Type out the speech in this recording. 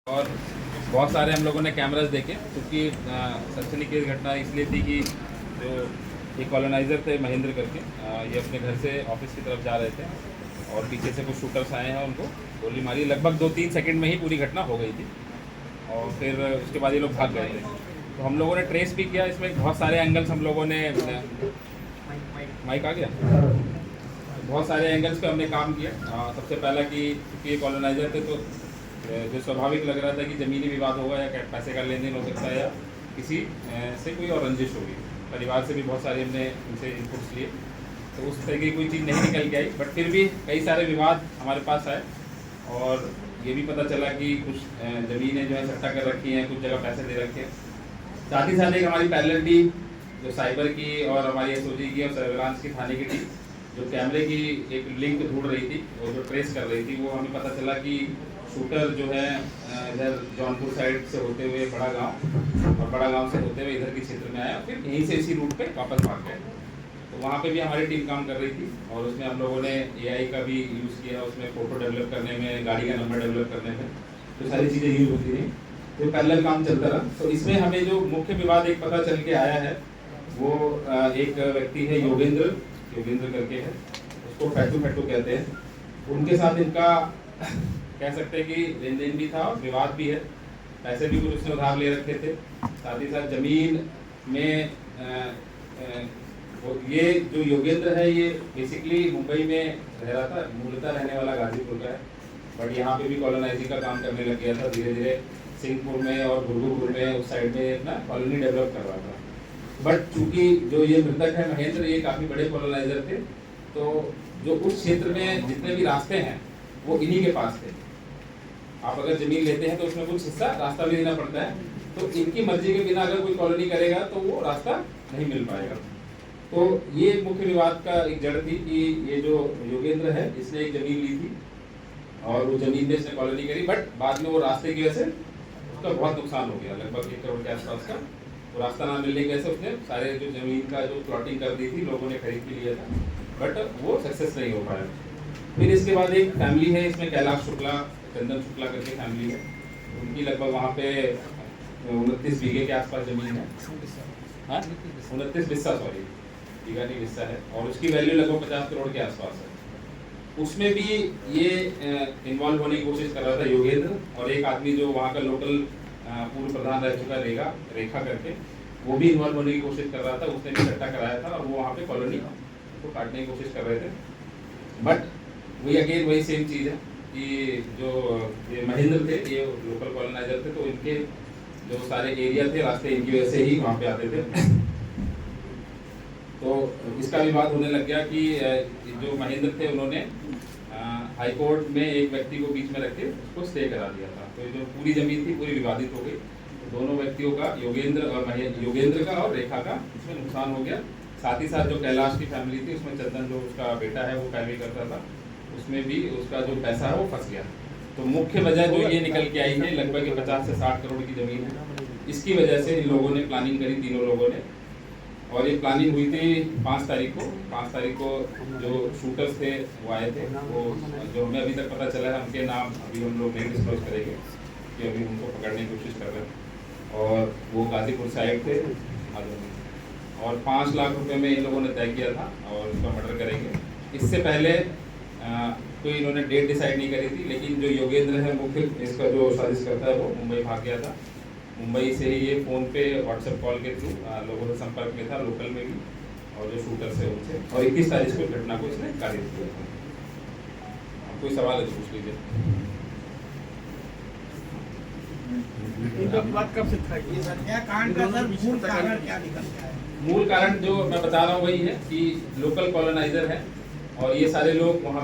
और बहुत सारे हम लोगों ने कैमरास देखे, क्योंकि सनसनीखेज घटना इसलिए थी कि जो एक कॉलोनाइज़र थे महेंद्र करके, ये अपने घर से ऑफिस की तरफ जा रहे थे और पीछे से कुछ शूटर्स आए हैं, उनको गोली मारी। लगभग 2-3 सेकंड में ही पूरी घटना हो गई थी और फिर उसके बाद ये लोग भाग गए थे। तो हम लोगों ने ट्रेस भी किया, इसमें बहुत सारे एंगल्स हम लोगों ने माइक आ गया, बहुत सारे एंगल्स पे हमने काम किया। सबसे पहला कि क्योंकि ये कॉलोनाइज़र थे तो जो स्वाभाविक लग रहा था कि ज़मीनी विवाद होगा या पैसे का लेन देन हो सकता है या किसी से कोई और रंजिश होगी। परिवार से भी बहुत सारे हमने उनसे इनपुट्स लिए, तो उस तरह की कोई चीज़ नहीं निकल के आई, बट फिर भी कई सारे विवाद हमारे पास आए और ये भी पता चला कि कुछ ज़मीनें जो है सट्टा कर रखी हैं, कुछ जगह पैसे दे रखे हैं। साथ ही साथ एक हमारी पैरेलल टीम जो साइबर की और हमारी एसओजी की और सर्विलांस की थाने की टीम जो कैमरे की एक लिंक ढूंढ रही थी और जो ट्रेस कर रही थी, वो हमें पता चला कि शूटर जो है इधर जौनपुर साइड से होते हुए बड़ा गांव और बड़ा गांव से होते हुए इधर के क्षेत्र में आया, फिर यहीं से इसी रूट पे वापस भाग गए। तो वहाँ पे भी हमारी टीम काम कर रही थी और उसमें हम लोगों ने एआई का भी यूज़ किया, उसमें फ़ोटो डेवलप करने में, गाड़ी का नंबर डेवलप करने में, तो सारी चीज़ें यूज़ होती रही, तो पैरेलल काम चलता रहा। तो इसमें हमें जो मुख्य विवाद एक पता चल के आया है, वो एक व्यक्ति है योगेंद्र करके है, उसको फैटू कहते हैं। उनके साथ इनका कह सकते हैं कि लेन देन भी था और विवाद भी है, पैसे भी कुछ उसने उधार ले रखे थे। साथ ही साथ जमीन में ये जो योगेंद्र है ये बेसिकली मुंबई में रह रहा था, मूलतः रहने वाला गाजीपुर का है, बट यहाँ पे भी कॉलोनाइजिंग का काम करने लग गया था। धीरे धीरे सिंहपुर में और गुरगुपुर में उस साइड में अपना कॉलोनी डेवलप कर रहा था। बट चूंकि जो ये मृतक है महेंद्र, ये काफ़ी बड़े कॉलोनाइजर थे, तो जो उस क्षेत्र में जितने भी रास्ते हैं वो इन्हीं के पास थे। आप अगर जमीन लेते हैं तो उसमें कुछ हिस्सा रास्ता भी देना पड़ता है, तो इनकी मर्जी के बिना अगर कोई कॉलोनी करेगा तो वो रास्ता नहीं मिल पाएगा। तो ये मुख्य विवाद का एक जड़ थी कि ये जो योगेंद्र है इसने एक जमीन ली थी और वो जमीन में इसने कॉलोनी करी, बट बाद में वो रास्ते की वजह से उसका बहुत नुकसान हो गया, लगभग 1 करोड़ के आसपास का। वो रास्ता ना मिलने की वजह से उसने सारे जो जमीन का जो प्लॉटिंग कर दी थी, लोगों ने खरीद के लिया था, बट वो सक्सेस नहीं हो पाया। फिर इसके बाद एक फैमिली है, इसमें कैलाश शुक्ला, चंदन शुक्ला करके फैमिली है, उनकी लगभग वहाँ पे 29 बीघे के आसपास जमीन है। हाँ, 29 बिस्सा, सॉरी बीघा नहीं बिस्सा है, और उसकी वैल्यू लगभग 50 करोड़ के आसपास है। उसमें भी ये इन्वॉल्व होने की कोशिश कर रहा था योगेंद्र, और एक आदमी जो वहाँ का लोकल पूर्व प्रधान रह चुका रेखा करके, वो भी इन्वॉल्व होने की कोशिश कर रहा था। उसने भी सट्टा कराया था और वो वहाँ पे कॉलोनी को काटने की कोशिश कर रहे थे। बट वही अगेन वही सेम चीज़ है कि जो ये महेंद्र थे, ये लोकल कॉलोनाइजर थे, तो इनके जो सारे एरिया थे रास्ते इनकी वजह से ही वहाँ पे आते थे। तो इसका विवाद होने लग गया कि जो महेंद्र थे उन्होंने हाई कोर्ट में एक व्यक्ति को बीच में रख के उसको स्टे करा दिया था। तो जो पूरी जमीन थी पूरी विवादित हो गई। तो दोनों व्यक्तियों का, योगेंद्र का और रेखा का, इसमें नुकसान हो गया। साथ ही साथ जो कैलाश की फैमिली थी, उसमें चंदन जो उसका बेटा है वो पैरवी करता था, उसमें भी उसका जो पैसा है वो फंस गया। तो मुख्य वजह जो ये निकल के आई है, लगभग 50 से 60 करोड़ की जमीन है। इसकी वजह से इन लोगों ने प्लानिंग करी, तीनों लोगों ने, और ये प्लानिंग हुई थी 5 तारीख को। 5 तारीख को जो शूटर्स थे वो आए थे, वो जो हमें अभी तक पता चला है उनके नाम अभी हम लोग नहीं डिस्क्लोज करेंगे कि अभी उनको पकड़ने की कोशिश कर रहे हैं, और वो गाजीपुर साइड थे और 5 लाख रुपए में इन लोगों ने तय किया था और उसका मर्डर करेंगे। इससे पहले कोई इन्होंने डेट डिसाइड नहीं करी थी, लेकिन जो योगेंद्र है मुख्य इसका जो साजिश करता है, वो मुंबई भाग गया था। मुंबई से ही ये फ़ोन पे व्हाट्सएप कॉल के थ्रू लोगों से संपर्क में था, लोकल में भी, और जो शूटर्स है उनसे, और 21 तारीख को घटना को इसने कारित किया था। कोई सवाल है तो पूछ लीजिए। मूल कारण जो मैं बता रहा हूँ वही है कि लोकल कॉलोनाइजर है और ये सारे लोग वहाँ